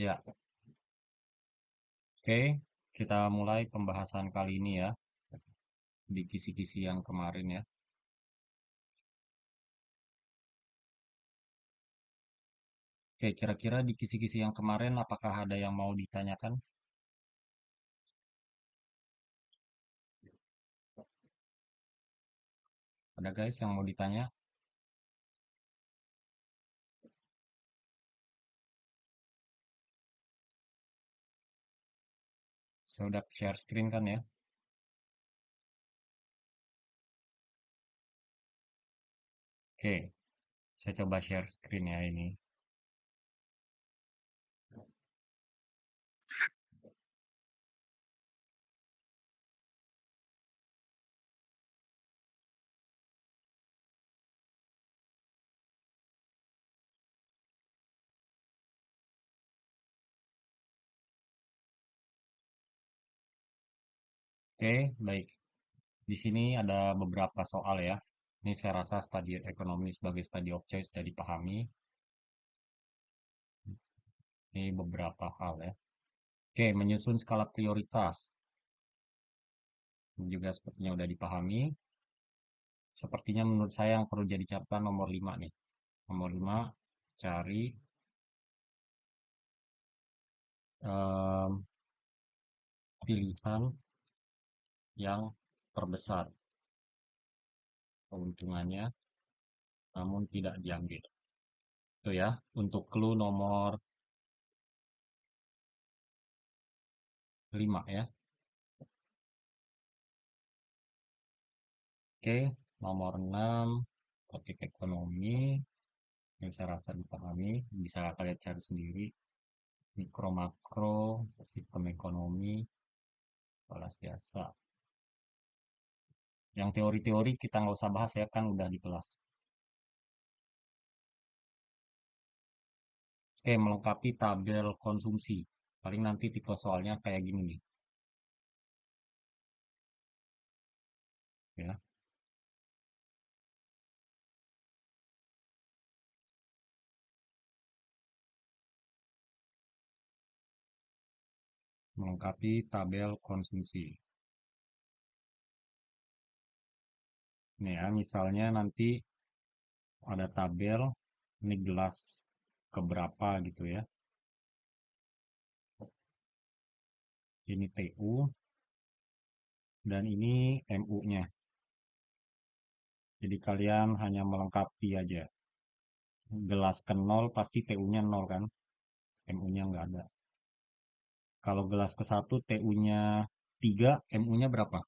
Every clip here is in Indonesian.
Ya, oke. Kita mulai pembahasan kali ini ya, di kisi-kisi yang kemarin ya. Oke, kira-kira di kisi-kisi yang kemarin apakah ada yang mau ditanyakan? Ada guys yang mau ditanya? Saya udah share screen kan ya? Oke, saya coba share screen ya ini. Oke, baik. Di sini ada beberapa soal ya. Ini saya rasa studi ekonomi sebagai study of choice sudah dipahami. Ini beberapa hal ya. Oke, menyusun skala prioritas. Ini juga sepertinya udah dipahami. Sepertinya menurut saya yang perlu jadi catatan nomor 5 nih. Nomor 5, cari em, pilihan yang terbesar keuntungannya namun tidak diambil. Itu ya, untuk clue nomor 5 ya. Oke, nomor 6, topik ekonomi. Ini saya rasa dipahami, bisa kalian cari sendiri. Mikro makro, sistem ekonomi, balas jasa. Yang teori-teori kita nggak usah bahas ya, kan udah di kelas. Oke, melengkapi tabel konsumsi. Paling nanti tipe soalnya kayak gini nih. Ya, melengkapi tabel konsumsi. Nih ya, misalnya nanti ada tabel, ini gelas keberapa gitu ya. Ini TU, dan ini MU-nya. Jadi kalian hanya melengkapi aja. Gelas ke 0 pasti TU-nya 0 kan, MU-nya nggak ada. Kalau gelas ke 1 TU-nya 3, MU-nya berapa?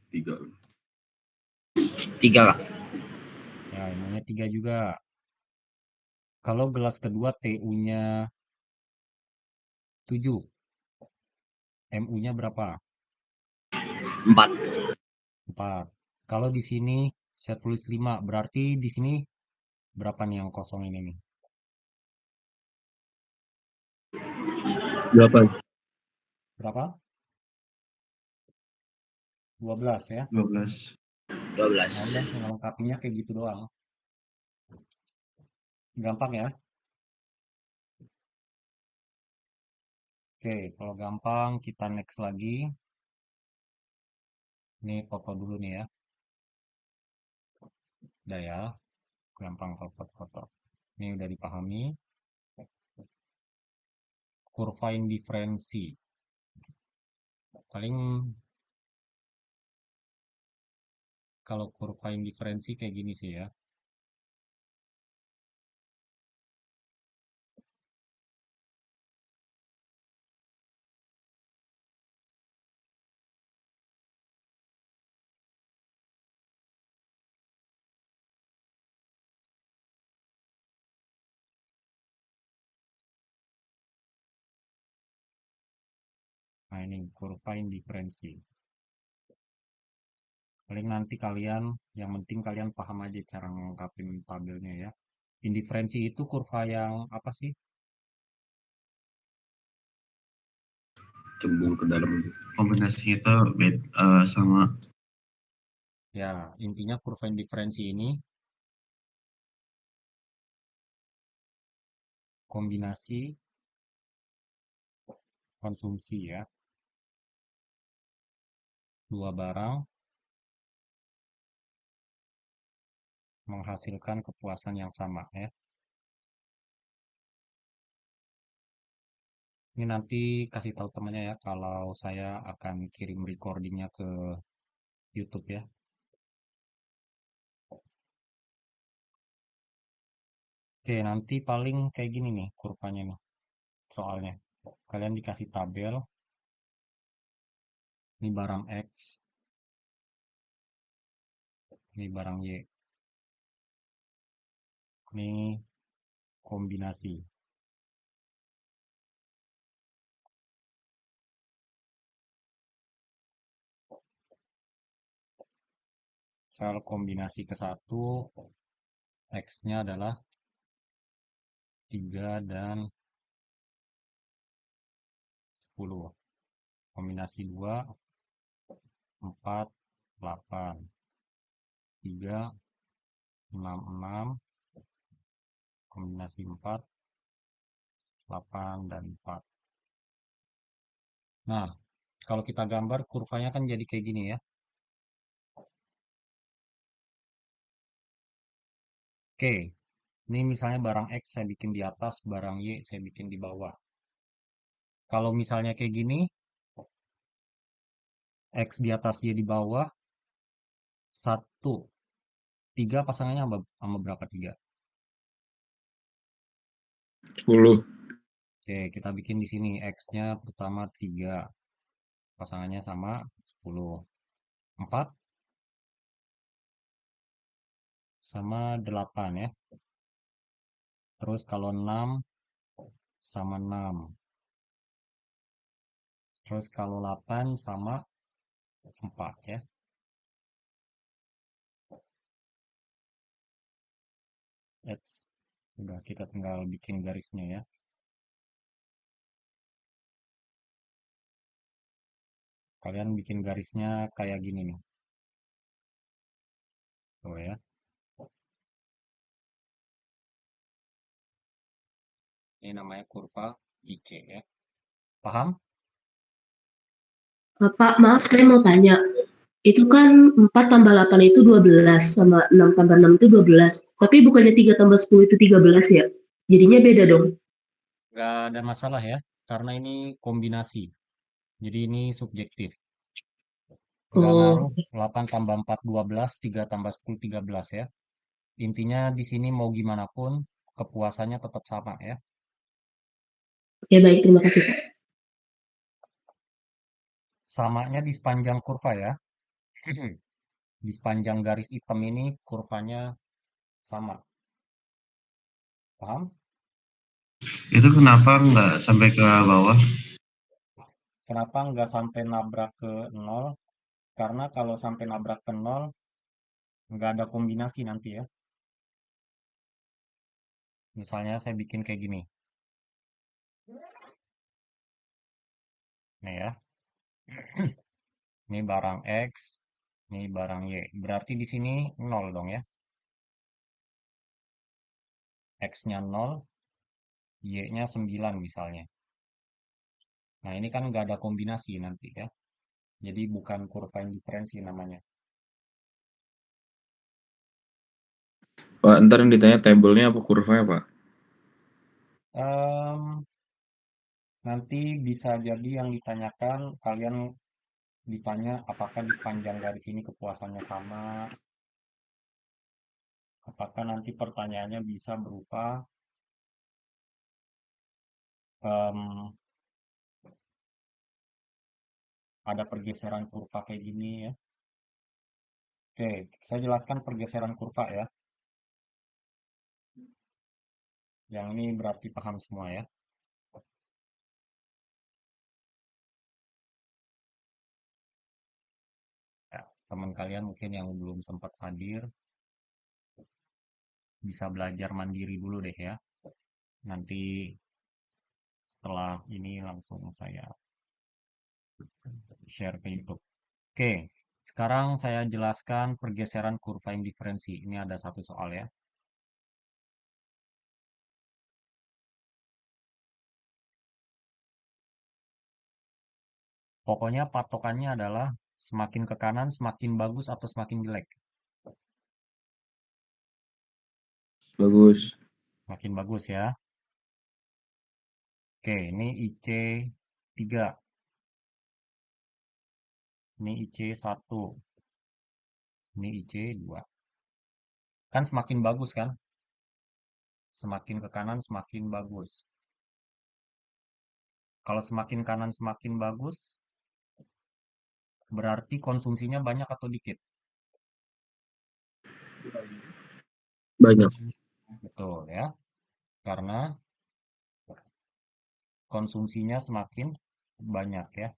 3. 3 Kak. Ya, MU-nya 3 juga. Kalau gelas kedua TU-nya 7, MU-nya berapa? 4. 4. Kalau di sini saya tulis 5, berarti di sini berapa nih yang kosong ini nih? 8. Berapa? 12 ya. 12. Nah, udah 12. melengkapinya kayak gitu doang. Gampang ya. Oke, kalau gampang kita next lagi. Ini foto dulu nih ya. Udah ya, gampang foto-foto. Ini udah dipahami. Kurva indiferensi. Paling kalau kurva indiferensi kayak gini sih ya. Nah, ini kurva indiferensi. Paling nanti kalian, yang penting kalian paham aja cara ngungkapin tabelnya ya. Indiferensi itu kurva yang apa sih? Cembung ke dalam. Kombinasinya itu sama. Ya, intinya kurva indiferensi ini kombinasi konsumsi ya, dua barang menghasilkan kepuasan yang sama ya. Ini nanti kasih tahu temannya ya kalau saya akan kirim recordingnya ke YouTube ya. Oke, nanti paling kayak gini nih kurvanya nih soalnya. Kalian dikasih tabel, ini barang X, ini barang Y. Ini kombinasi. Soal kombinasi ke satu, X-nya adalah 3 dan 10. Kombinasi 2, 4, 8. 3, 6, 6. Kombinasi 4, 8, dan 4. Nah, kalau kita gambar kurvanya kan jadi kayak gini ya. Oke, ini misalnya barang X saya bikin di atas, barang Y saya bikin di bawah. Kalau misalnya kayak gini, X di atas Y di bawah, 1, 3 pasangannya sama berapa 3? 10. Oke, kita bikin di sini X-nya pertama 3, pasangannya sama 10. 4 sama 8 ya. Terus kalau 6 sama 6. Terus kalau 8 sama 4 ya. X. Udah kita tinggal bikin garisnya ya. Kalian bikin garisnya kayak gini nih. Tuh ya. Ini namanya kurva IC ya. Paham? Pak, maaf saya mau tanya. Itu kan 4 tambah 8 itu 12, sama 6 tambah 6 itu 12. Tapi bukannya 3 tambah 10 itu 13 ya? Jadinya beda dong. Nggak ada masalah ya. Karena ini kombinasi. Jadi ini subjektif. Nggak ngaruh. Oh, 8 tambah 4 12, 3 tambah 10 13 ya. Intinya di sini mau gimana pun kepuasannya tetap sama ya. ya baik, terima kasih Pak. Samanya di sepanjang kurva ya. Di sepanjang garis hitam ini kurvanya sama. Paham? Itu kenapa nggak sampai ke bawah? Kenapa nggak sampai nabrak ke nol? Karena kalau sampai nabrak ke nol, nggak ada kombinasi nanti ya. Misalnya saya bikin kayak gini. Nih ya. Ini barang X, ini barang Y. Berarti di sini nol dong ya. X-nya nol, Y-nya 9 misalnya. Nah, ini kan nggak ada kombinasi nanti ya. Jadi bukan kurva indiferensi namanya. Pak, ntar yang ditanya tabelnya apa kurvanya, Pak? Em, Nanti bisa jadi yang ditanyakan, kalian ditanya apakah di sepanjang garis ini kepuasannya sama, apakah nanti pertanyaannya bisa berupa em, ada pergeseran kurva kayak gini ya. Oke, saya jelaskan pergeseran kurva ya. Yang ini berarti paham semua ya. Ya, teman kalian mungkin yang belum sempat hadir bisa belajar mandiri dulu deh ya. Nanti setelah ini langsung saya share ke YouTube. Oke, sekarang saya jelaskan pergeseran kurva indiferensi. Ini ada satu soal ya. Pokoknya patokannya adalah semakin ke kanan semakin bagus atau semakin jelek. Bagus. Makin bagus ya. Oke, ini IC 3. Ini IC 1. Ini IC 2. Kan semakin bagus kan? Semakin ke kanan semakin bagus. Kalau semakin kanan semakin bagus, berarti konsumsinya banyak atau dikit? Banyak. Betul ya. Karena konsumsinya semakin banyak ya.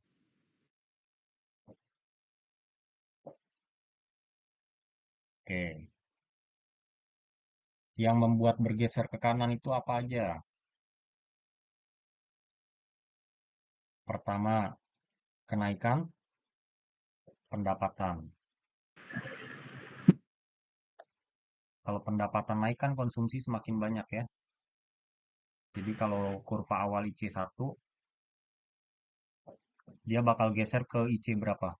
Oke. Yang membuat bergeser ke kanan itu apa aja? Pertama, kenaikan pendapatan. Kalau pendapatan naik kan konsumsi semakin banyak ya. Jadi kalau kurva awal IC1, dia bakal geser ke IC berapa?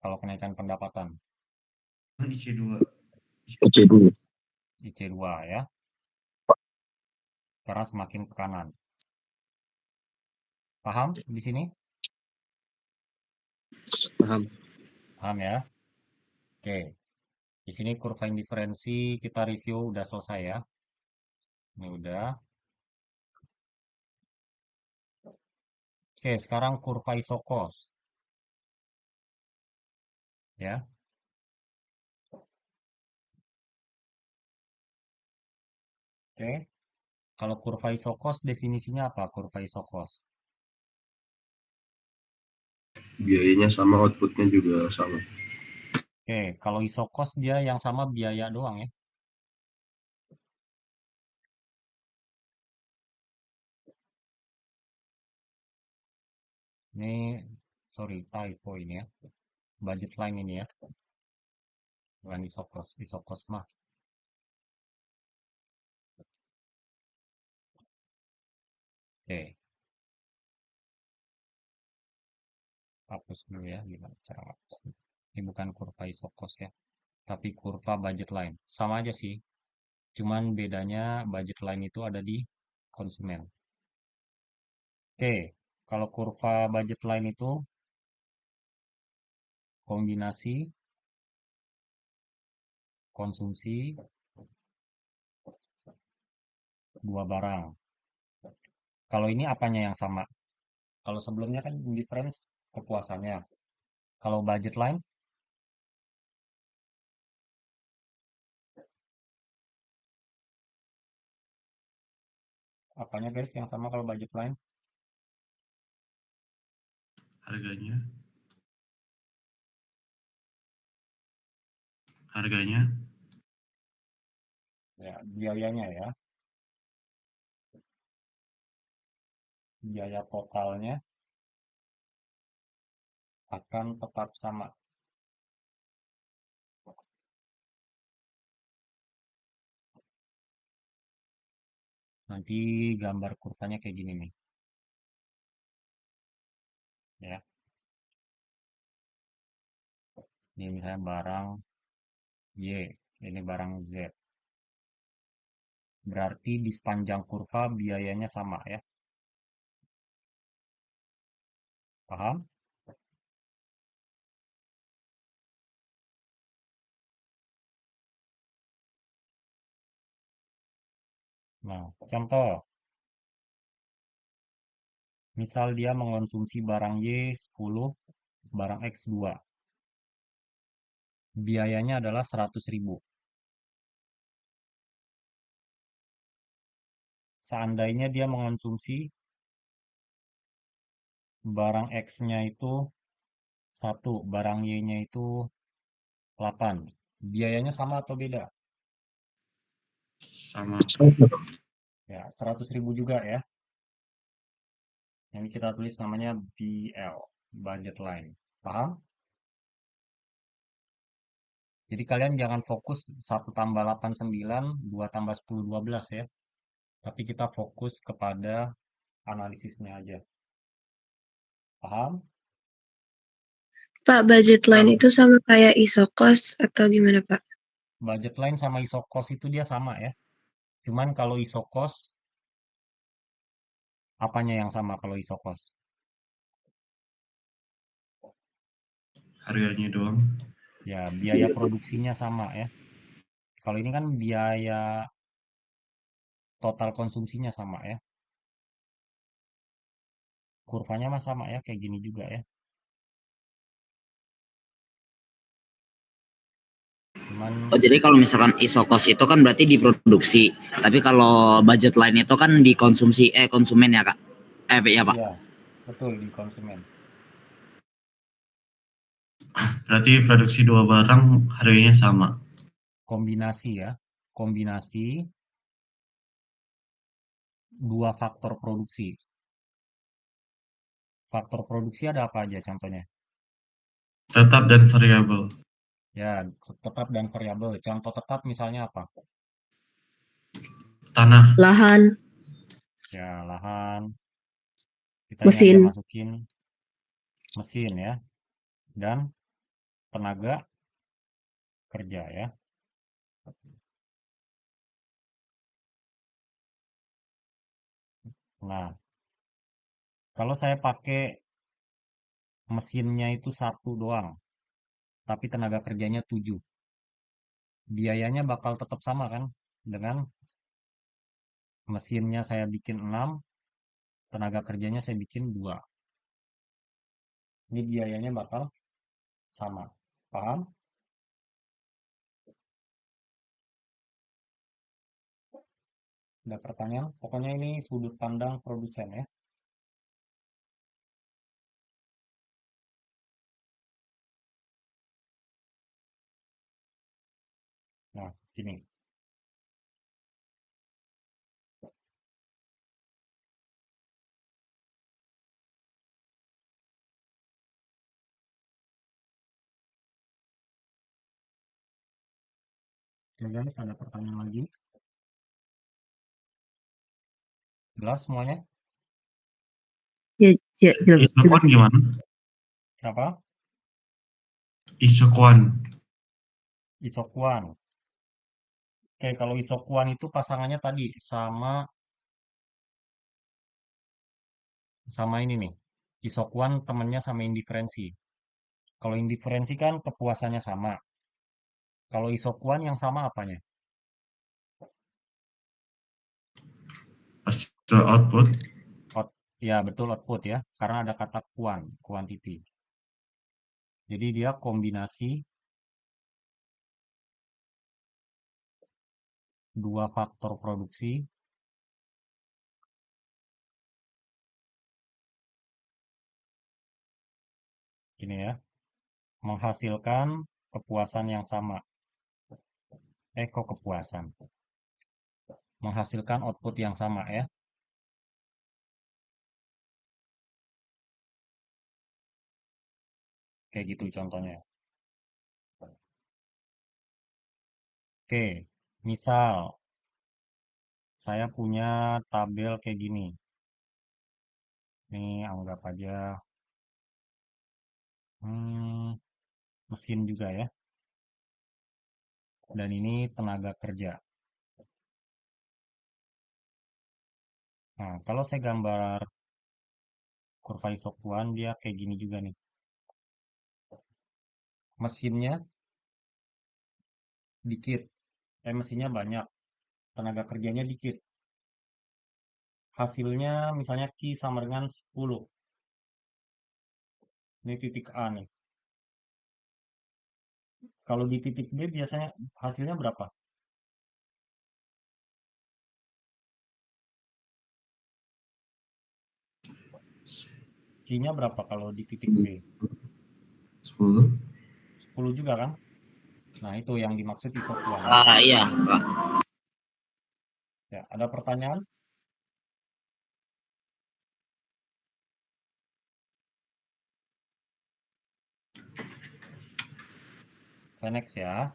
Kalau kenaikan pendapatan. IC2. IC2. IC2 ya. Karena semakin ke kanan. Paham di sini? Paham. Paham ya? Oke. Di sini kurva indiferensi kita review udah selesai ya. Ini udah. Oke, sekarang kurva isokos. Ya. Oke. Kalau kurva isokos definisinya apa kurva isokos? Biayanya sama, outputnya juga sama. Oke, kalau isokos dia yang sama biaya doang ya. Ini, sorry, typo ini ya. Budget line ini ya. Bukan isokos. Isokos mah. Oke, hapus dulu ya. Gimana cara hapus? Ini bukan kurva isokos ya. Tapi kurva budget line. Sama aja sih. Cuman bedanya budget line itu ada di konsumen. Oke, kalau kurva budget line itu kombinasi konsumsi dua barang. Kalau ini apanya yang sama? Kalau sebelumnya kan difference kepuasannya. Kalau budget line, apanya guys yang sama kalau budget line? Harganya. Harganya. Ya, biayanya ya. Biaya totalnya akan tetap sama. Nanti gambar kurvanya kayak gini nih. Ya, ini misalnya barang Y, ini barang Z. Berarti di sepanjang kurva biayanya sama ya. Paham? Nah, contoh. Misal dia mengonsumsi barang Y 10, barang X 2. Biayanya adalah 100.000. Seandainya dia mengonsumsi barang X-nya itu 1, barang Y-nya itu 8. Biayanya sama atau beda? Sama. Ya, 100.000 juga ya. Yang kita tulis namanya BL, budget line. Paham? Jadi kalian jangan fokus 1 tambah 8 9, 2 tambah 10 12 ya. Tapi kita fokus kepada analisisnya aja. Paham? Pak, budget line itu sama kayak isokos atau gimana, Pak? Budget line sama isokos itu dia sama ya. Cuman kalau isokos, apanya yang sama kalau isokos? Harganya doang. Ya, biaya produksinya sama ya. Kalau ini kan biaya total konsumsinya sama ya. Kurvanya mah sama ya, kayak gini juga ya. Cuman Oh, jadi kalau misalkan isokos itu kan berarti diproduksi, tapi kalau budget line itu kan dikonsumsi konsumen ya, Kak? Ya, Pak. ya, betul di konsumen. Berarti produksi dua barang harganya sama. Kombinasi ya. Kombinasi dua faktor produksi. Faktor produksi ada apa aja contohnya? Tetap dan variabel. Ya, tetap dan variabel. Contoh tetap misalnya apa? Tanah. Lahan, Ya, lahan. Kita ini aja mesin, masukin mesin ya. Dan tenaga kerja ya. Nah, kalau saya pakai mesinnya itu satu doang, tapi tenaga kerjanya 7, biayanya bakal tetap sama kan? Dengan mesinnya saya bikin 6, tenaga kerjanya saya bikin 2. Ini biayanya bakal sama. Paham? Ada pertanyaan? Pokoknya ini sudut pandang produsen ya. Nah, gini. Coba ada pertanyaan lagi. Jelas semuanya? ya, jelas. Isokuan gimana? Apa? Isokuan. Isokuan. Oke, kalau isokuan itu pasangannya tadi sama ini nih. Isokuan temennya sama indiferensi. Kalau indiferensi kan kepuasannya sama. Kalau isokuan yang sama apanya? Hasil output. Ya, betul output ya. Karena ada kata kuan, quantity. Jadi dia kombinasi dua faktor produksi gini ya, menghasilkan kepuasan yang sama. Kok kepuasan? Menghasilkan output yang sama ya. Kayak gitu contohnya. Oke, misal saya punya tabel kayak gini. Ini anggap aja mesin juga ya. Dan ini tenaga kerja. Nah, kalau saya gambar kurva isokuan, dia kayak gini juga nih. Mesinnya dikit. Mesinnya banyak. Tenaga kerjanya dikit. Hasilnya misalnya Q sama dengan 10. Ini titik A nih. Kalau di titik B biasanya hasilnya berapa? Q-nya berapa kalau di titik B? 10. 10 juga kan? Nah, itu yang dimaksud isokuan. Iya, Pak. Ya, ada pertanyaan? Saya next ya.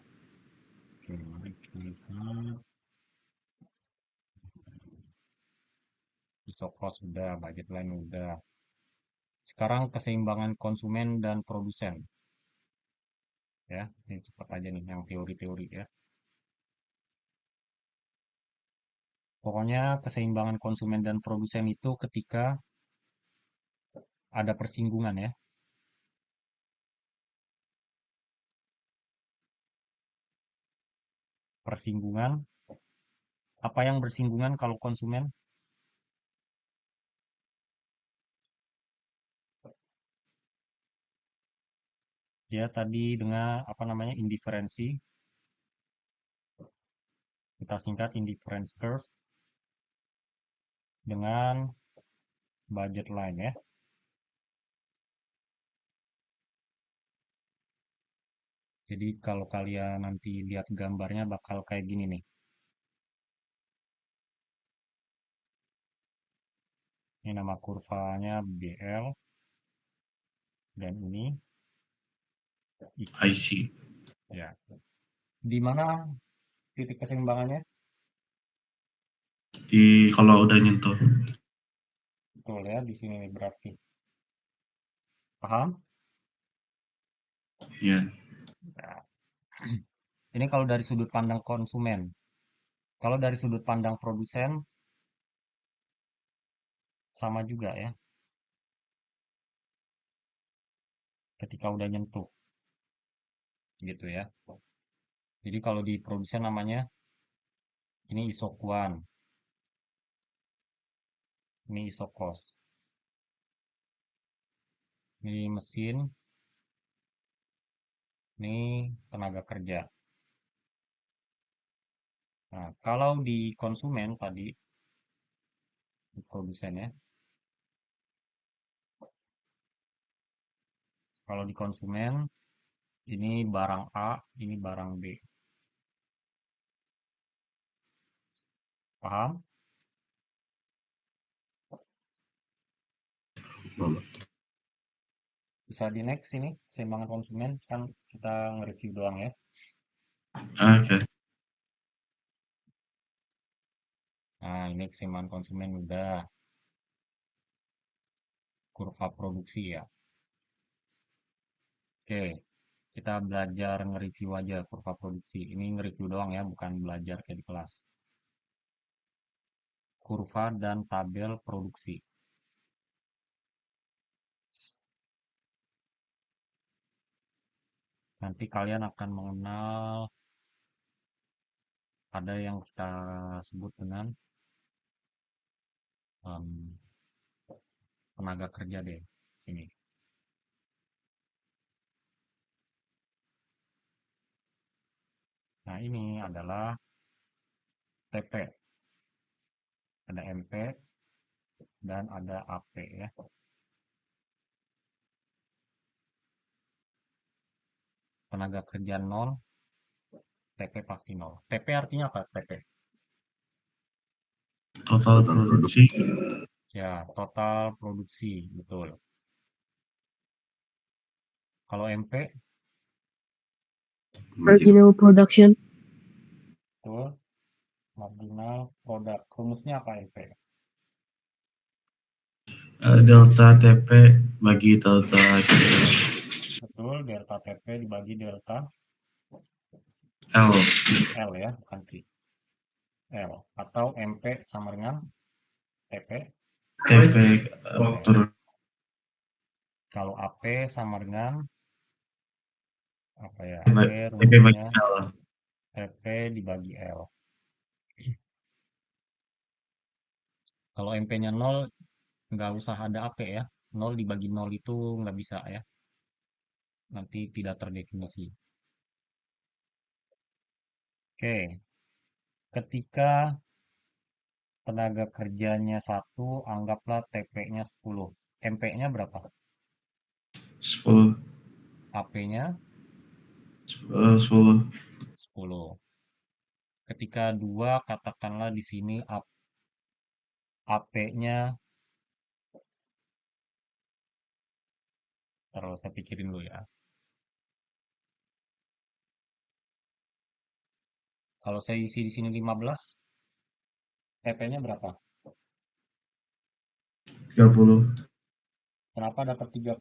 Isokos udah, budget line udah. Sekarang keseimbangan konsumen dan produsen. Ya, ini cepat aja nih yang teori-teori ya. Pokoknya keseimbangan konsumen dan produsen itu ketika ada persinggungan ya. Persinggungan. Apa yang bersinggungan kalau konsumen? Ya, tadi dengan apa namanya indiferensi. Kita singkat indifference curve dengan budget line ya. Jadi kalau kalian nanti lihat gambarnya bakal kayak gini nih. Ini nama kurvanya BL dan ini X. I see. Ya. Di mana titik keseimbangannya? Di kalau udah nyentuh. Betul ya, di sini nih berarti. Paham? Ya. Nah, ini kalau dari sudut pandang konsumen. Kalau dari sudut pandang produsen, sama juga ya. Ketika udah nyentuh. Gitu ya. Jadi kalau di produsen namanya, ini isokuan. Ini isokos. Ini mesin. Ini tenaga kerja. Nah, kalau di konsumen tadi, di produsen ya. Kalau di konsumen, ini barang A, ini barang B. Paham? Bisa di next ini, keseimbangan konsumen. Kan kita nge-review doang ya. Oke. Nah, ini keseimbangan konsumen udah. Kurva produksi ya. Oke, kita belajar nge-review aja kurva produksi. Ini nge-review doang ya, bukan belajar kayak di kelas. Kurva dan tabel produksi. Nanti kalian akan mengenal ada yang kita sebut dengan tenaga kerja deh sini. Nah, ini adalah TP. Ada MP dan ada AP ya. Tenaga kerja 0, TP pasti 0. TP artinya apa? TP. Total produksi. Ya, total produksi, betul. Kalau MP, Marginal production. betul. Marginal produk. Rumusnya apa MP? Delta TP bagi delta Betul, delta TP dibagi delta L. L ya, bukan T. L. Atau MP sama dengan TP. TP turun. Kalau AP sama dengan apa ya? TP bagi Rumusnya L. TP dibagi L. Kalau MP-nya 0, nggak usah ada AP ya. 0 dibagi 0 itu nggak bisa ya. Nanti tidak terdefinisi. Oke. Ketika tenaga kerjanya 1, anggaplah TP-nya 10. MP-nya berapa? 10. AP-nya 10. 10. Ketika 2, katakanlah di sini AP-nya, terus saya pikirin dulu ya. Kalau saya isi di sini 15, TP-nya berapa? 30. Kenapa dapat 30?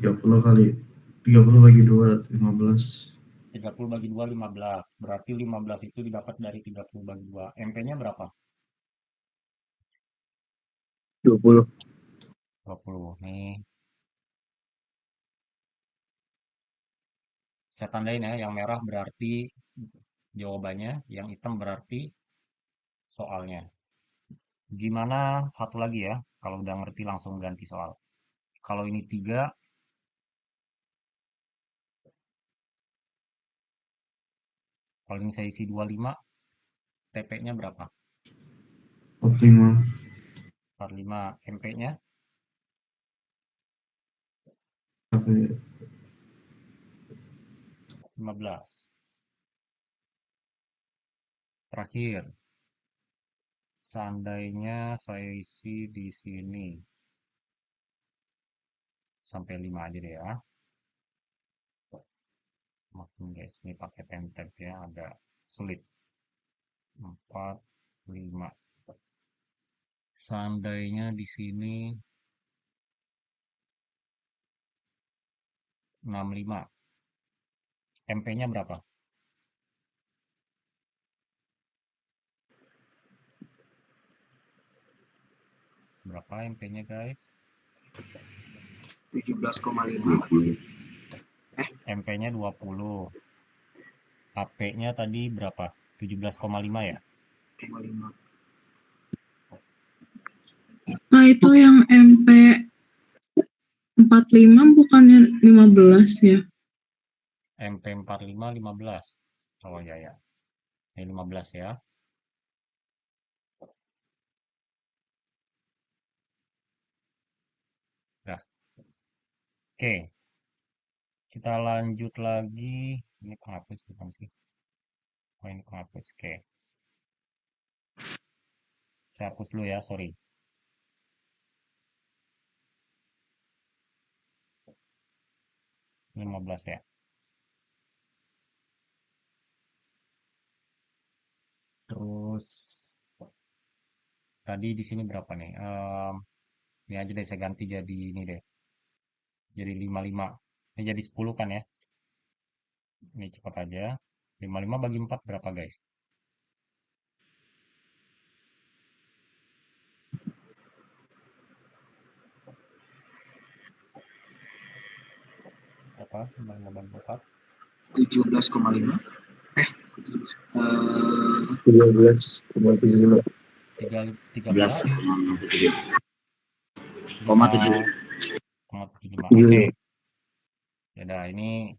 30 kali 30 bagi 2, 15. 30 bagi 2, 15. Berarti 15 itu didapat dari 30 bagi 2. MP-nya berapa? 20. 20. Nih, saya tandain ya. Yang merah berarti jawabannya, yang hitam berarti soalnya. Gimana satu lagi ya? Kalau udah ngerti langsung ganti soal. Kalau ini 3, kalau ini saya isi 25, TP-nya berapa? 45. 45. MP-nya Sampai 15. Terakhir, seandainya saya isi di sini sampai 5 aja deh ya. Maafin guys, ini pakai pen tab ya, agak sulit. 4, 5. Seandainya di sini 65. MP-nya berapa? Berapa MP-nya guys? 17,5. MP-nya 20. HP-nya tadi berapa? 17,5 ya? 5. Nah, itu yang MP 45 bukannya 15 ya? MP 45 15. Oh ya ya. Ini 15 ya. Nah, oke. Kita lanjut lagi. Ini penghapus bukan sih? Oh, ini penghapus. Oke. Saya hapus dulu ya, sorry. Ini 15 ya. Terus tadi di sini berapa nih? Ini aja deh saya ganti jadi ini deh. Jadi 55. Ini jadi 10 kan ya? Ini cepat aja. 55 bagi 4 berapa guys? Berapa? 55 bagi 4. 17,5. 13,75. 13, 11,75. 5,75. Iya. Oke. Ya udah, ini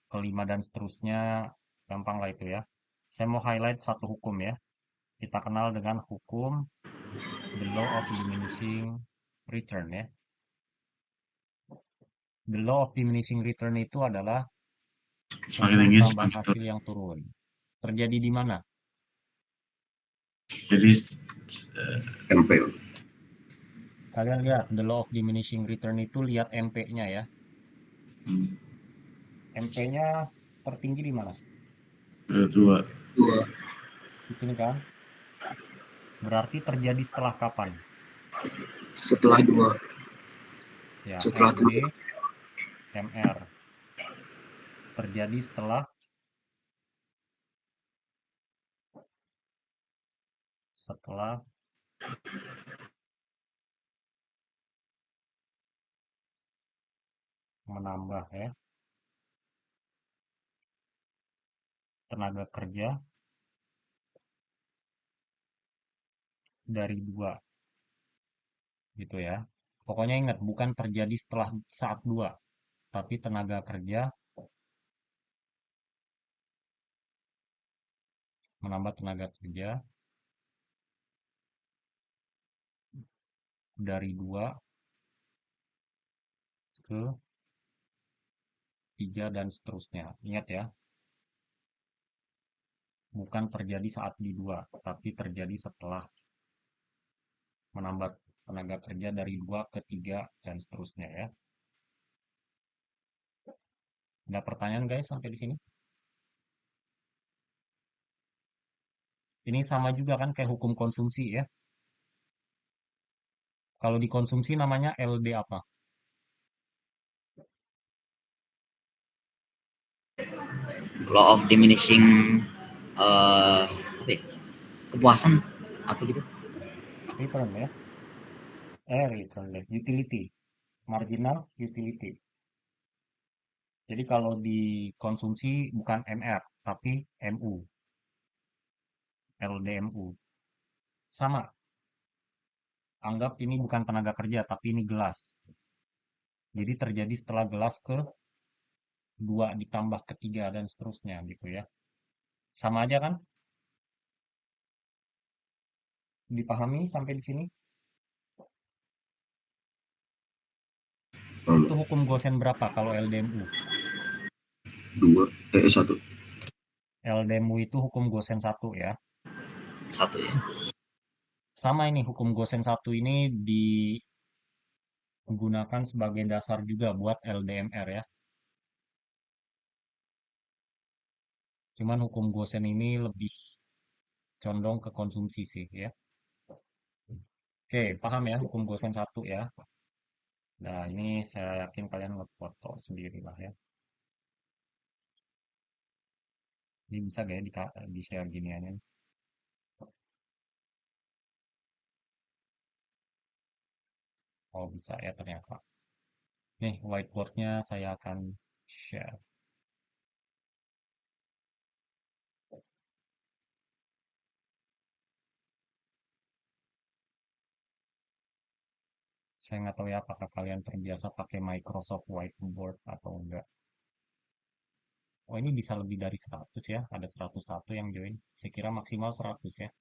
kelima dan seterusnya gampang lah itu ya. Saya mau highlight satu hukum ya. Kita kenal dengan hukum the law of diminishing return ya. The law of diminishing return itu adalah semakin hukum tinggi tambah semakin hasil yang turun. Terjadi di mana? jadi Kalian lihat the law of diminishing return itu, lihat MP-nya ya. MP-nya tertinggi di mana? 2. Di sini kan? Berarti terjadi setelah kapan? Setelah 2. Ya, Setelah MB, MR. Terjadi setelah menambah ya tenaga kerja dari 2 gitu ya. Pokoknya ingat, bukan terjadi setelah saat 2, tapi tenaga kerja menambah tenaga kerja dari 2 ke 3 dan seterusnya. Ingat ya, bukan terjadi saat di 2, tapi terjadi setelah menambah tenaga kerja dari 2 ke 3 dan seterusnya ya. Ada pertanyaan guys sampai di sini? Ini sama juga kan kayak hukum konsumsi ya. Kalau dikonsumsi namanya LD apa? Law of diminishing apa ya? Kepuasan apa gitu. Return ya. Return deh. Utility. Marginal utility. Jadi kalau dikonsumsi bukan MR, tapi MU. LDMU. Sama. Anggap ini bukan tenaga kerja, tapi ini gelas. Jadi terjadi setelah gelas ke 2 ditambah ke 3 dan seterusnya gitu ya. Sama aja kan? Dipahami sampai di sini? Itu hukum Gosen berapa kalau LDMU? 1. LDMU itu hukum Gosen 1 ya. 1 ya. Sama ini hukum Gosen 1 ini digunakan sebagai dasar juga buat LDMR ya. Cuman hukum Gosen ini lebih condong ke konsumsi sih ya. Oke, paham ya hukum Gosen 1 ya. Nah, ini saya yakin kalian ngefoto sendiri lah ya. Ini bisa gak ya di-share giniannya? Oh, bisa ya ternyata. Nih, whiteboardnya saya akan share. Saya nggak tahu ya apakah kalian terbiasa pakai Microsoft Whiteboard atau enggak. Oh, ini bisa lebih dari 100 ya. Ada 101 yang join. Saya kira maksimal 100 ya.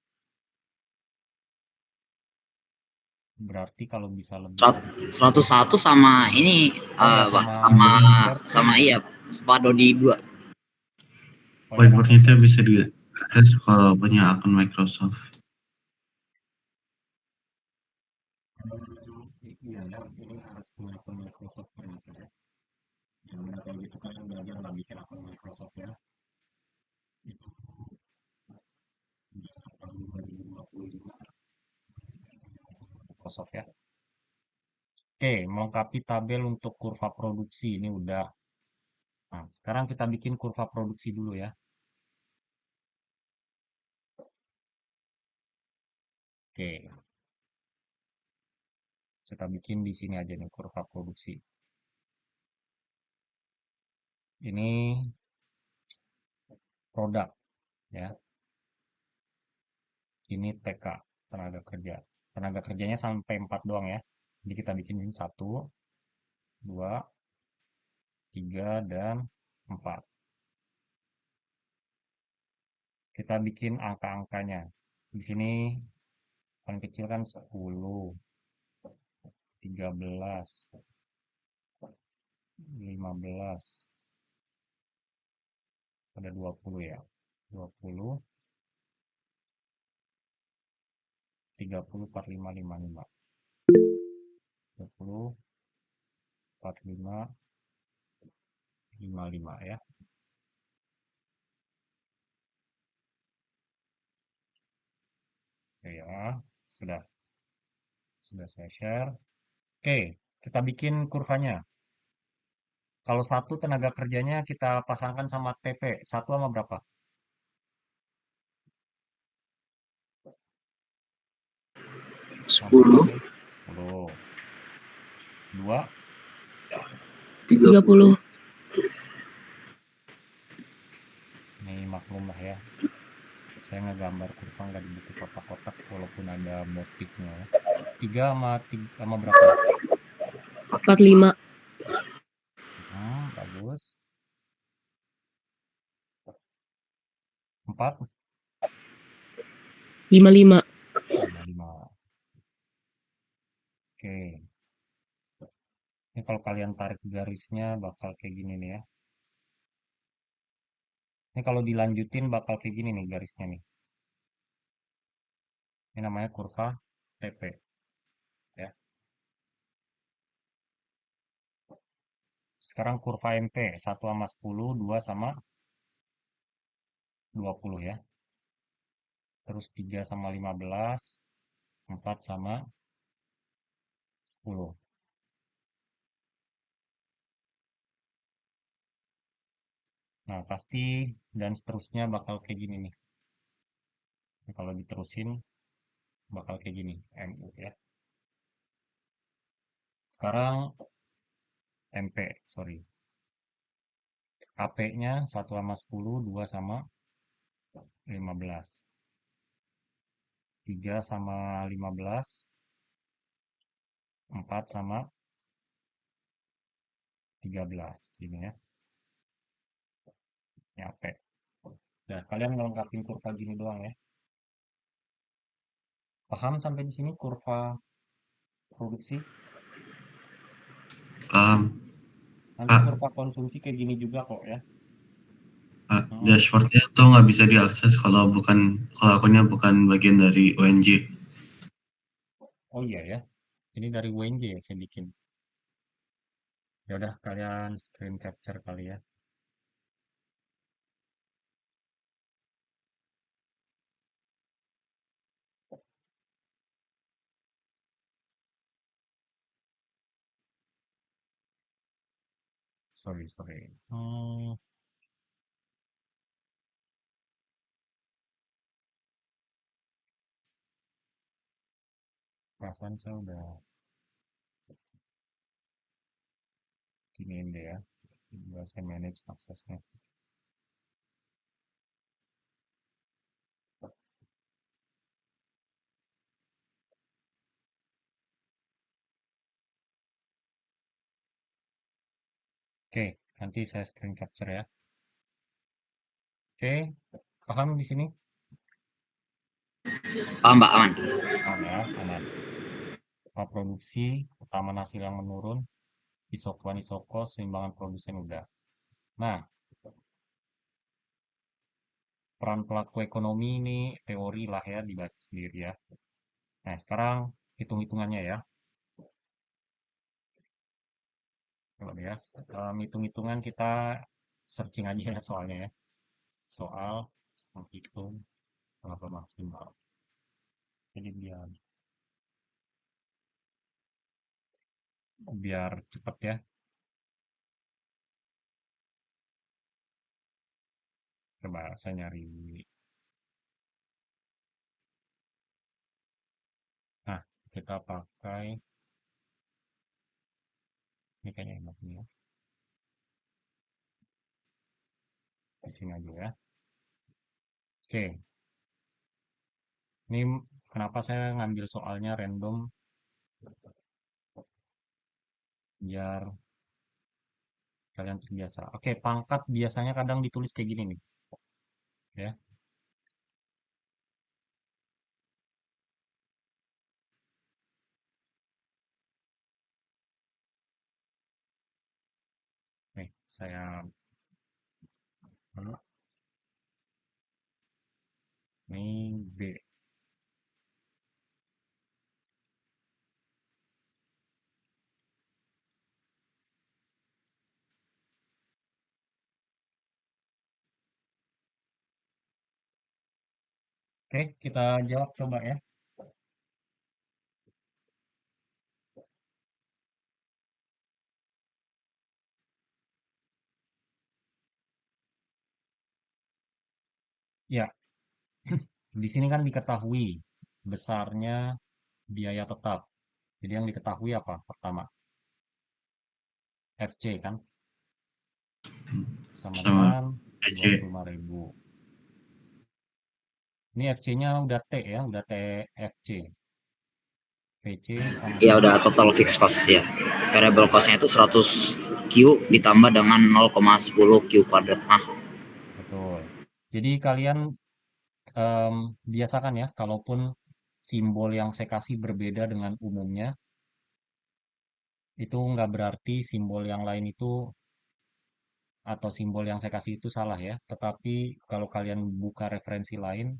Berarti kalau bisa lebih dari 101 sama ini Oh ya, Pak, sama share screen ya. iya Pak Dodi 2. Oh ya, Whiteboard pakai itu share bisa screen. diakses kalau punya akun Microsoft. Iya ya, ini harus punya akun Microsoft ternyata ya. Yang kayak gitu kan belajar lah bikin akun Microsoft ya. Itu tahun 2025 Microsoft ya. Oke, melengkapi tabel untuk kurva produksi ini udah. Nah, sekarang kita bikin kurva produksi dulu ya. Oke, kita bikin di sini aja nih kurva produksi. Ini produk ya. Ini TK, tenaga kerja. Tenaga kerjanya sampai 4 doang ya. Jadi kita bikin ini 1, 2, 3, dan 4. Kita bikin angka-angkanya. Di sini paling kecil kan 10, 13, 15, ada 20 ya. 20, 30, 45, 55. 20, 45, 55 ya. Oke ya, sudah saya share. Oke, kita bikin kurvanya. Kalau 1 tenaga kerjanya kita pasangkan sama TP, 1 sama berapa? 10, 10. 2, 30. ini maklum lah ya. Saya ngegambar kurva nggak di buku kotak-kotak walaupun ada motifnya ya. 3 sama berapa? 45. Bagus. 4, 55. 55. Oke. Ini kalau kalian tarik garisnya bakal kayak gini nih ya. Ini kalau dilanjutin bakal kayak gini nih garisnya nih. Ini namanya kurva TP ya. Sekarang kurva MP 1 sama 10, 2 sama 20 ya. Terus 3 sama 15, 4 sama 10. Nah, pasti dan seterusnya bakal kayak gini nih. Nah, kalau diterusin bakal kayak gini, MU ya. Sekarang MP, sorry. AP-nya 1 sama 10, 2 sama 15. 3 sama 15, 4 sama 13. Gini ya, ini AP. Nah, kalian ngelengkapin kurva gini doang ya. Paham sampai di sini kurva produksi? Nanti Pak, kurva konsumsi kayak gini juga kok ya. dashboardnya tuh nggak bisa diakses kalau akunnya bukan bagian dari ONJ. Oh iya ya, ini dari WNJ ya saya bikin. Ya udah kalian screen capture kali ya. Sorry. Perasaan saya udah giniin deh ya. Udah saya manage aksesnya. Oke, nanti saya screen capture ya. Oke, paham di sini? Paham Mbak, aman. Paham ya, aman. Produksi, utaman hasil yang menurun, isokuan isokos, seimbangan produsen udah. Nah, peran pelaku ekonomi ini teori lah ya, dibaca sendiri ya. Nah, sekarang hitung-hitungannya ya. Coba deh ya, hitung-hitungan kita searching aja ya soalnya ya. Soal menghitung laba maksimal. Jadi biar cepat ya. Coba saya nyari. Nah, kita pakai ini kayaknya enak nih ya. Di sini aja ya. Oke. Ini kenapa saya ngambil soalnya random biar kalian terbiasa. Oke, pangkat biasanya kadang ditulis kayak gini nih. Ya. Nih, saya ini B. Oke, kita jawab coba ya. Ya, di sini kan diketahui besarnya biaya tetap. Jadi yang diketahui apa? Pertama, FC kan sama Sama dengan EJ. 25.000. Ini FC-nya udah T ya, udah TFC. VC sama Ya dengan udah total fixed cost ya. Variable cost-nya itu 100 Q ditambah dengan 0,10 Q kuadrat. betul. Jadi kalian biasakan ya, kalaupun simbol yang saya kasih berbeda dengan umumnya, itu nggak berarti simbol yang lain itu atau simbol yang saya kasih itu salah ya. Tetapi kalau kalian buka referensi lain,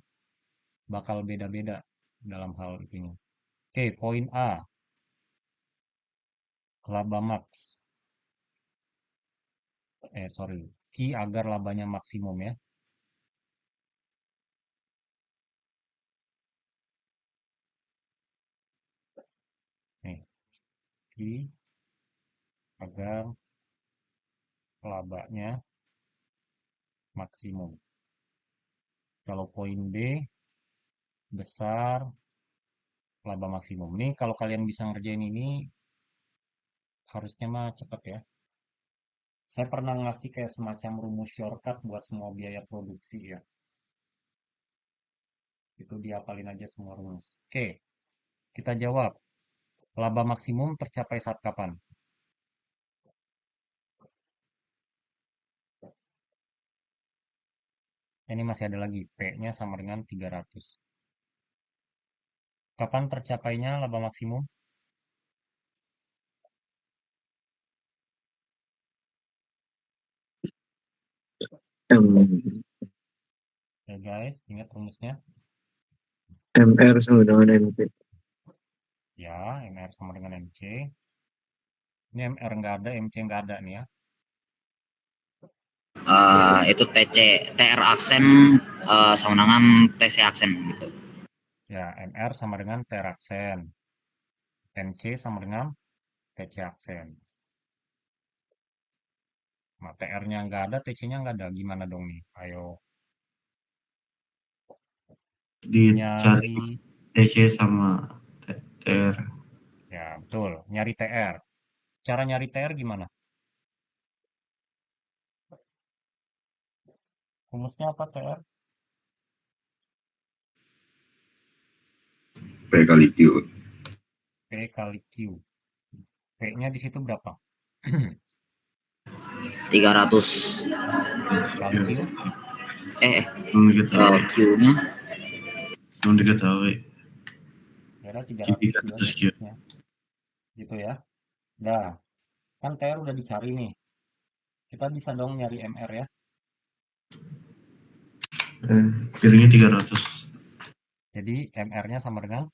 bakal beda-beda dalam hal ini. Oke, poin A, laba max. Sorry, key agar labanya maksimum ya. Nih, Ki agar labanya maksimum. Kalau poin B besar, laba maksimum. Nih kalau kalian bisa ngerjain ini, harusnya mah cepet ya. Saya pernah ngasih kayak semacam rumus shortcut buat semua biaya produksi ya. Itu diapalin aja semua rumus. Oke, kita jawab. Laba maksimum tercapai saat kapan? Ini masih ada lagi. P-nya sama dengan 300. Kapan tercapainya laba maksimum? Ya guys, ingat rumusnya. MR sama dengan MC. Ya, MR sama dengan MC. Ini MR nggak ada, MC nggak ada nih ya. Itu TR aksen sama dengan TC aksen gitu. Ya, MR sama dengan TR aksen. MC sama dengan TC aksen. Nah, TR-nya nggak ada, TC-nya nggak ada. Gimana dong nih? Ayo. Dicari Nyari. TC sama TR. Ya, betul. Nyari TR. Cara nyari TR gimana? Rumusnya apa TR? P kali Q. P kali Q. P-nya di situ berapa? 300 Kali Q? Belum diketahui. Q-nya Belum diketahui. Ya udah 300 Jadi Q aja 300 Q. rumusnya. Gitu ya. Nah, kan TR udah dicari nih. Kita bisa dong nyari MR ya. Pilihnya 300. Jadi MR-nya sama dengan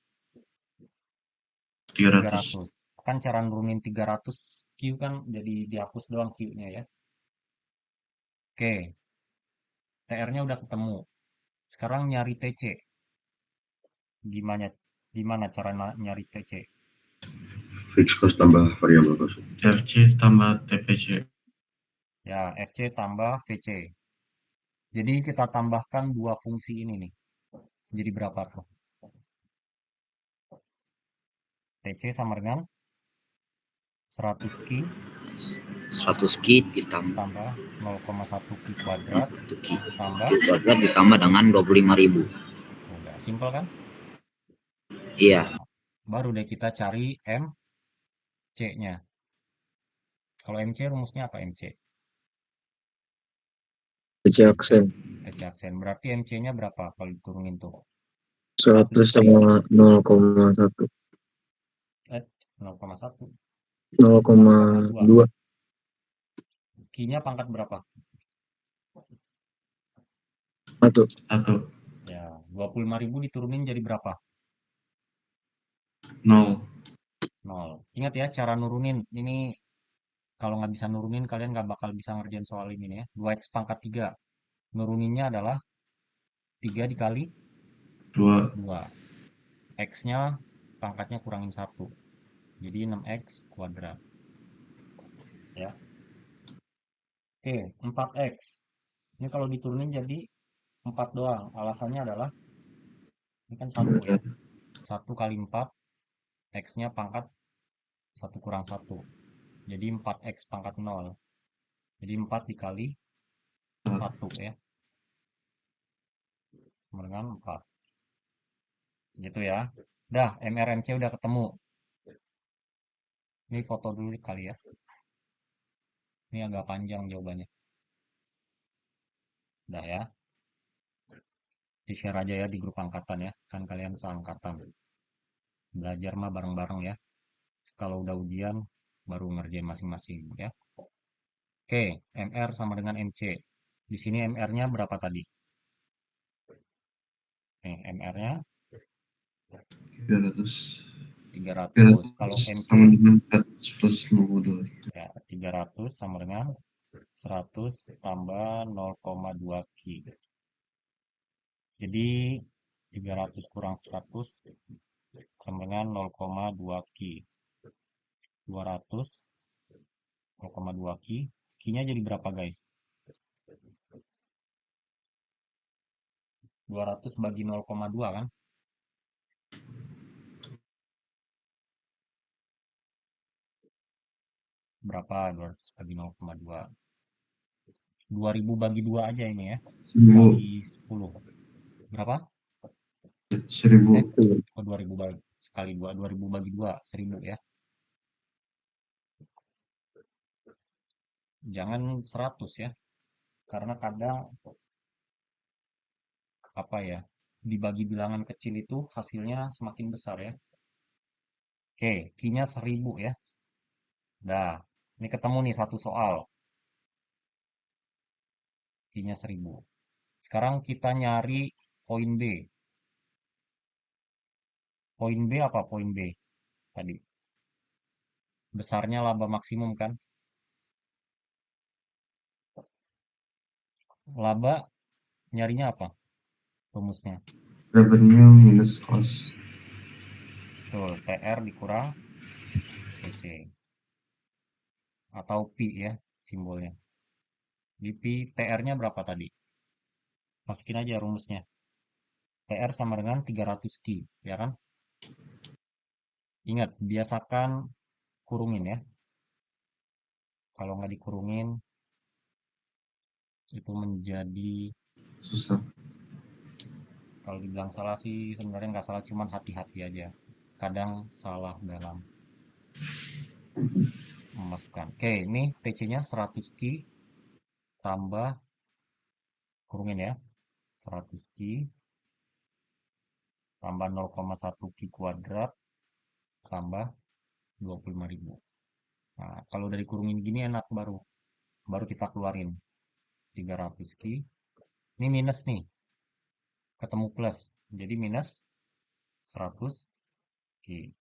300. 300. Kan cara nurunin 300 Q kan jadi dihapus doang Q-nya ya. Oke, TR-nya udah ketemu. Sekarang nyari TC. Gimana gimana cara nyari TC? Fixed cost tambah variable cost. TFC tambah TPC. Ya, FC tambah VC. Jadi kita tambahkan dua fungsi ini nih. Jadi berapa tuh? TC sama dengan 100 Q 100 Q ditambah tambah 0,1 Q kuadrat 1 Q tambah. kuadrat ditambah dengan 25.000. Udah, simpel kan? Iya. Baru deh kita cari MC-nya. Kalau MC rumusnya apa MC? TC aksen. TC aksen. Berarti MC-nya berapa kalau diturunin tuh? 100 sama 0,1. 0,1. 0,2. Q-nya pangkat berapa? 1. Ya, 25.000 diturunin jadi berapa? 0. 0. Ingat ya, cara nurunin. Ini kalau nggak bisa nurunin, kalian nggak bakal bisa ngerjain soal ini nih ya. 2x pangkat 3. Nuruninnya adalah 3 dikali 2. 2. X-nya pangkatnya kurangin 1. Jadi 6x kuadrat. Ya. Oke, 4x. Ini kalau diturunin jadi 4 doang. Alasannya adalah, ini kan 1 ya. 1 kali 4, X-nya pangkat 1 kurang 1. Jadi 4x pangkat 0. Jadi 4 dikali 1 ya. Sama dengan 4. Gitu ya. Dah, MRMC udah ketemu. Ini foto dulu kali ya. Ini agak panjang jawabannya. Dah ya. Di-share aja ya di grup angkatan ya. Kan kalian seangkatan. Belajar mah bareng-bareng ya. Kalau udah ujian, baru ngerjain masing-masing ya. Oke, MR sama dengan MC. Di sini MR-nya berapa tadi? Nih, MR-nya 300. 300. Kalau MC sama dengan 400 plus 52. ya 300 sama dengan 100 tambah 0,2 Q. Jadi 300 kurang 100 sama dengan 0,2 Q. 200, 0,2 Ki. Ki-nya jadi berapa, guys? 200 bagi 0,2 kan? Berapa 200 bagi 0,2? 2000 bagi 2 aja ini ya. 1000. Kali 10. Berapa? 1000. Oh, 2000 bagi sekali 2, 2000 bagi 2, 1000 ya. Jangan 100 ya. Karena kadang apa ya, dibagi bilangan kecil itu hasilnya semakin besar ya. Oke, Ki-nya 1000 ya. Nah, ini ketemu nih satu soal. Ki-nya 1000. Sekarang kita nyari poin B. Poin B apa poin B tadi? Besarnya laba maksimum kan? Laba nyarinya apa? Rumusnya. Revenue minus cost. Betul, TR dikurang TC. Atau Pi ya simbolnya. Di Pi, TR-nya berapa tadi? Masukin aja rumusnya. TR sama dengan 300 Ki, ya kan? Ingat, biasakan kurungin ya. Kalau nggak dikurungin, itu menjadi, Susah. kalau dibilang salah sih sebenarnya nggak salah, cuman hati-hati aja. Kadang salah dalam memasukkan. Oke, ini TC-nya 100 Ki tambah, kurungin ya, 100 Ki tambah 0,1 Ki kuadrat tambah 25.000. Nah, kalau udah dikurungin gini enak baru kita keluarin 300 Ki. Ini minus nih, ketemu plus. Jadi minus 100 Ki.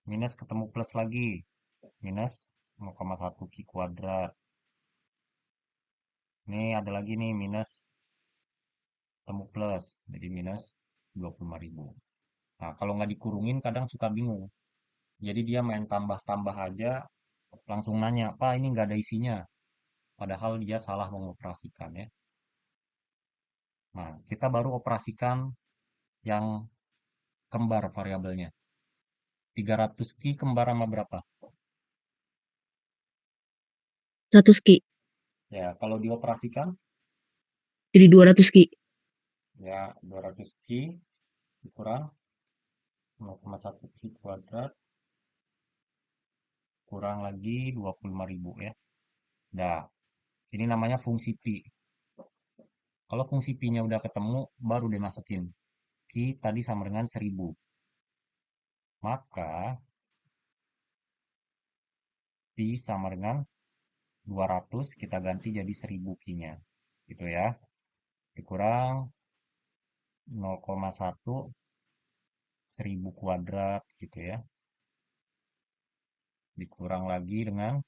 Minus ketemu plus lagi. Minus 0,1 Ki kuadrat. Ini ada lagi nih minus ketemu plus. Jadi minus 25.000. Nah, kalau nggak dikurungin kadang suka bingung. Jadi dia main tambah-tambah aja, langsung nanya, Pak ini nggak ada isinya. Padahal dia salah mengoperasikan ya. Nah, kita baru operasikan yang kembar variabelnya. 300 Ki kembar sama berapa? 100 Ki. Ya, kalau dioperasikan, Jadi 200 Ki. ya 200 Ki dikurang 0,1 Ki kuadrat, kurang lagi 25.000 ya. Nah, ini namanya fungsi Pi. Kalau fungsi Pi-nya udah ketemu, baru dimasukin. Ki tadi sama dengan 1000. Maka, Pi sama dengan 200, kita ganti jadi 1000 Ki-nya. Gitu ya. Dikurang 0,1 1000 kuadrat gitu ya. Dikurang lagi dengan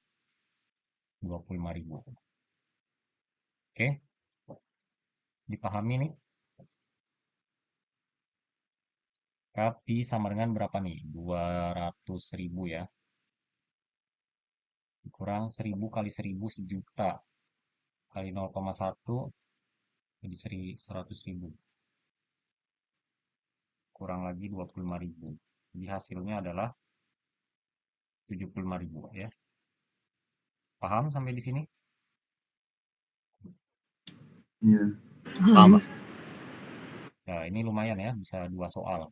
25.000. Oke? Dipahami nih? Pi sama dengan berapa nih? 200.000 ya. Dikurang 1000 kali 1000 sejuta. Kali 0,1 jadi 100.000. Kurang lagi 25.000. Jadi hasilnya adalah 75.000 ya. Paham sampai di sini? Iya. Paham, Pak? Nah, ini lumayan ya, bisa 2 soal.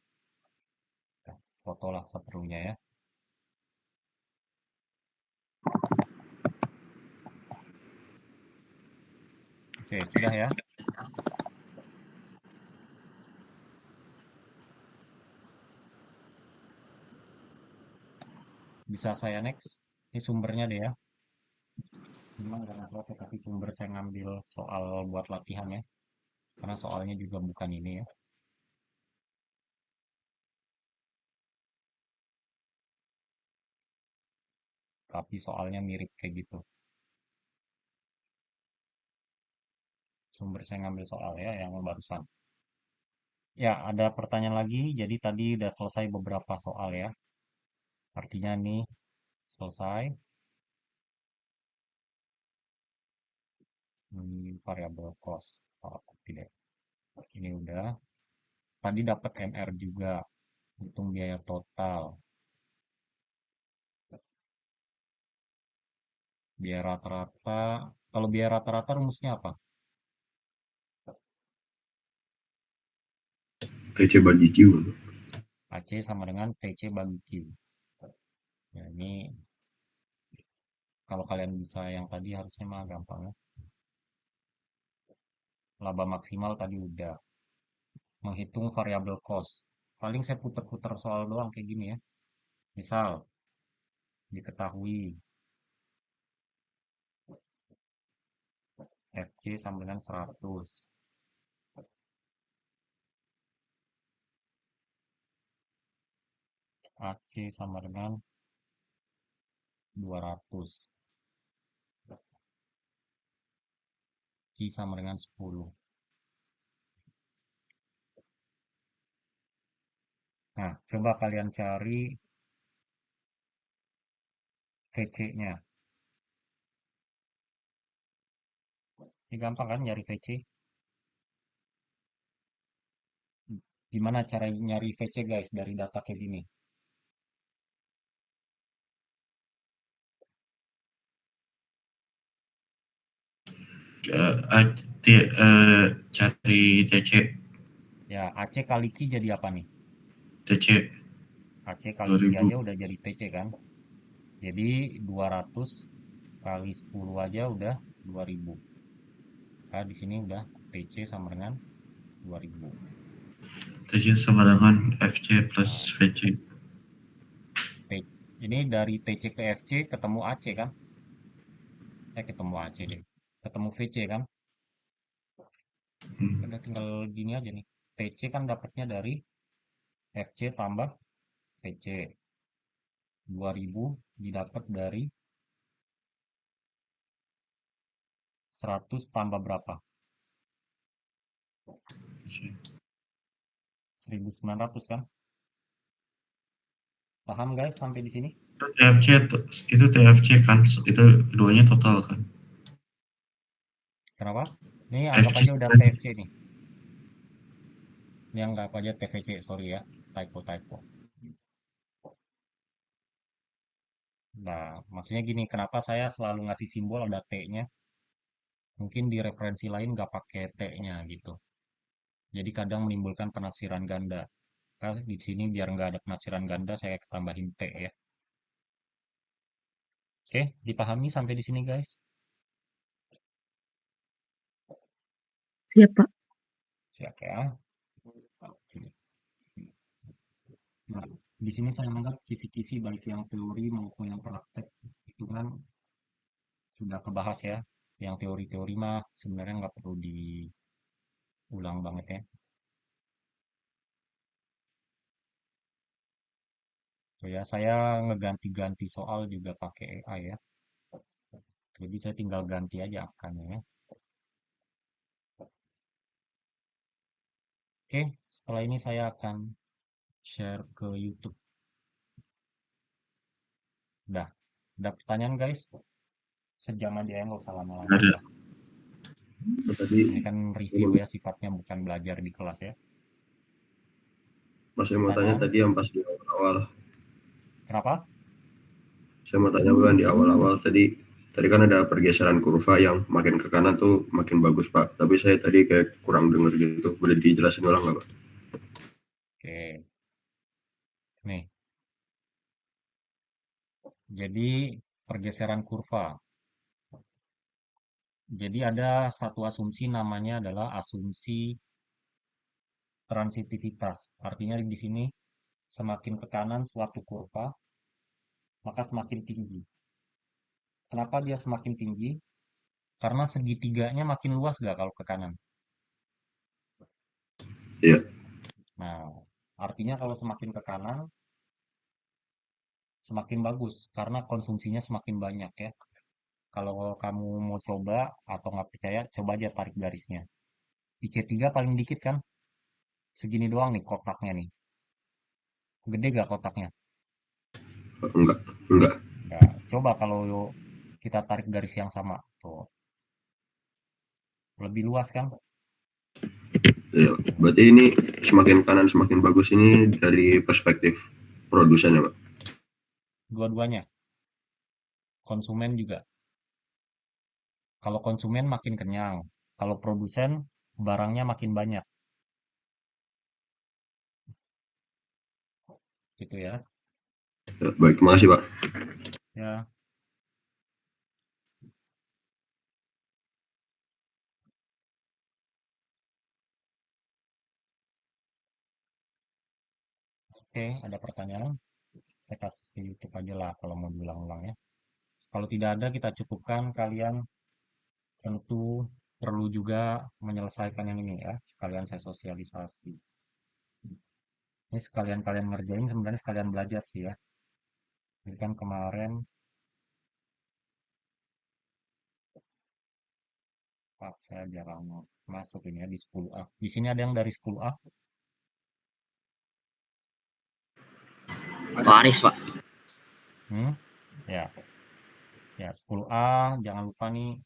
Nah, fotolah seperlunya ya. Oke, sudah ya. Bisa saya next. Ini sumbernya deh ya. Memang karena saya kasih sumber, saya ngambil soal buat latihan ya. Karena soalnya juga bukan ini ya. Tapi soalnya mirip kayak gitu. Sumber saya ngambil soal ya, yang barusan. Ya, ada pertanyaan lagi. Jadi tadi udah selesai beberapa soal ya. Artinya nih selesai. Variabel cost. Oh, tidak. Ini udah. Tadi dapat MR juga. Hitung biaya total. Biaya rata-rata. Kalau biaya rata-rata rumusnya apa? PC bagi Q. AC sama dengan PC bagi Q. Ya, ini kalau kalian bisa yang tadi harusnya mah gampang ya. Laba maksimal tadi udah. Menghitung variabel cost. Paling saya putar-putar soal doang kayak gini ya. Misal, diketahui FC sama dengan 100. AC sama dengan 200. Q sama dengan 10. Nah, coba kalian cari VC-nya. Ini gampang kan nyari VC? Gimana cara nyari VC guys dari data kayak gini? Cari TC. Ya, AC kali Q jadi apa nih? TC AC kali Q 2000. aja udah jadi TC kan? Jadi 200 kali 10 aja udah 2000. Nah, di sini udah TC sama dengan 2000. TC sama dengan FC plus VC. Ini dari TC ke FC ketemu AC kan? Ketemu AC deh. Ketemu VC kan? Udah tinggal gini aja nih. TC kan dapatnya dari FC tambah VC. 2000 didapat dari 100 tambah berapa? 1900 kan? Paham guys sampai di sini? Itu TFC kan, itu keduanya total kan. Kenapa? Ini anggap FC aja udah TFC nih. Ini anggap aja TVC, sorry ya. Typo. Nah, maksudnya gini, kenapa saya selalu ngasih simbol ada T-nya? Mungkin di referensi lain nggak pakai T-nya gitu. Jadi kadang menimbulkan penafsiran ganda. Nah, di sini biar nggak ada penafsiran ganda, saya tambahin T ya. Oke, dipahami sampai di sini guys? Siap, Pak. Siap ya. Nah, di sini saya menganggap kisi-kisi baik yang teori maupun yang praktek itu kan sudah kebahas ya. Yang teori-teori mah sebenarnya nggak perlu diulang banget ya. So ya, saya ngeganti-ganti soal juga pakai AI ya. Jadi saya tinggal ganti aja akannya ya. Oke, setelah ini saya akan share ke YouTube. Udah, ada pertanyaan guys? Sejam aja ya, nggak usah lama-lama Ada. ya. Tadi Ini kan review ya, sifatnya bukan belajar di kelas ya. Mas, saya mau tanya tadi yang pas di awal-awal. Kenapa? Saya mau tanya bukan di awal-awal tadi kan ada pergeseran kurva yang makin ke kanan tuh makin bagus Pak. Tapi saya tadi kayak kurang denger gitu. Boleh dijelasin ulang nggak Pak? Oke. Nih, jadi pergeseran kurva. Jadi ada satu asumsi namanya adalah asumsi transitivitas. Artinya di sini semakin ke kanan suatu kurva, maka semakin tinggi. Kenapa dia semakin tinggi? Karena segitiganya makin luas gak kalau ke kanan? Iya. Nah, artinya kalau semakin ke kanan, semakin bagus. Karena konsumsinya semakin banyak ya. Kalau kamu mau coba atau nggak percaya, coba aja tarik garisnya. Di C3 paling dikit kan? Segini doang nih kotaknya nih. Gede gak kotaknya? Enggak, enggak. Ya, coba kalau kita tarik garis yang sama tuh, lebih luas kan? Ya, berarti ini semakin kanan semakin bagus ini dari perspektif produsen ya, Pak? Dua-duanya, konsumen juga. Kalau konsumen makin kenyang, kalau produsen barangnya makin banyak, gitu ya. Ya, baik, terima kasih, Pak. Ya, oke, ada pertanyaan? Saya kasih YouTube aja lah kalau mau diulang-ulang ya. Kalau tidak ada, kita cukupkan. Kalian tentu perlu juga menyelesaikan yang ini ya. Sekalian saya sosialisasi. Ini sekalian kalian ngerjain, sebenarnya sekalian belajar sih ya. Jadi kan kemarin, Pak, saya jarang masuk ini ya di 10A. Di sini ada yang dari 10A? Faris, Pak. Hmm? Ya, ya 10A. Jangan lupa nih,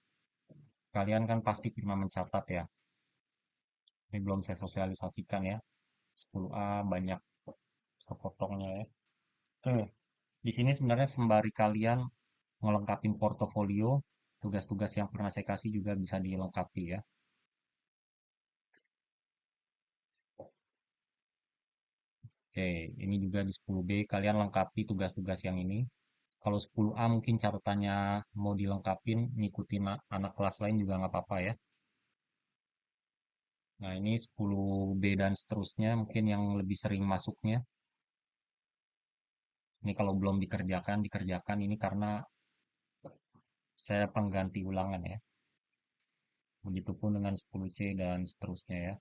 kalian kan pasti pernah mencatat ya. Ini belum saya sosialisasikan ya. 10A banyak kepotongnya ya. Oke, di sini sebenarnya sembari kalian ngelengkapin portofolio, tugas-tugas yang pernah saya kasih juga bisa dilengkapi ya. Oke, ini juga di 10B kalian lengkapi tugas-tugas yang ini. Kalau 10A mungkin catatannya mau dilengkapin, ngikutin anak kelas lain juga nggak apa-apa ya. Nah, ini 10B dan seterusnya mungkin yang lebih sering masuknya. Ini kalau belum dikerjakan, dikerjakan ini karena saya pengganti ulangan ya. Begitupun dengan 10C dan seterusnya ya.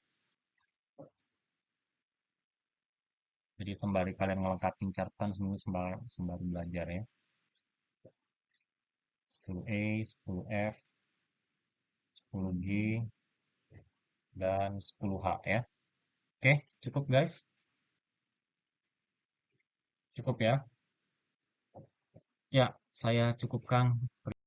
Jadi sembari kalian ngelengkapin catatan, semuanya sembari belajar ya. 10E, 10F, 10G, dan 10H ya. Oke, cukup guys. Cukup ya. Ya, saya cukupkan.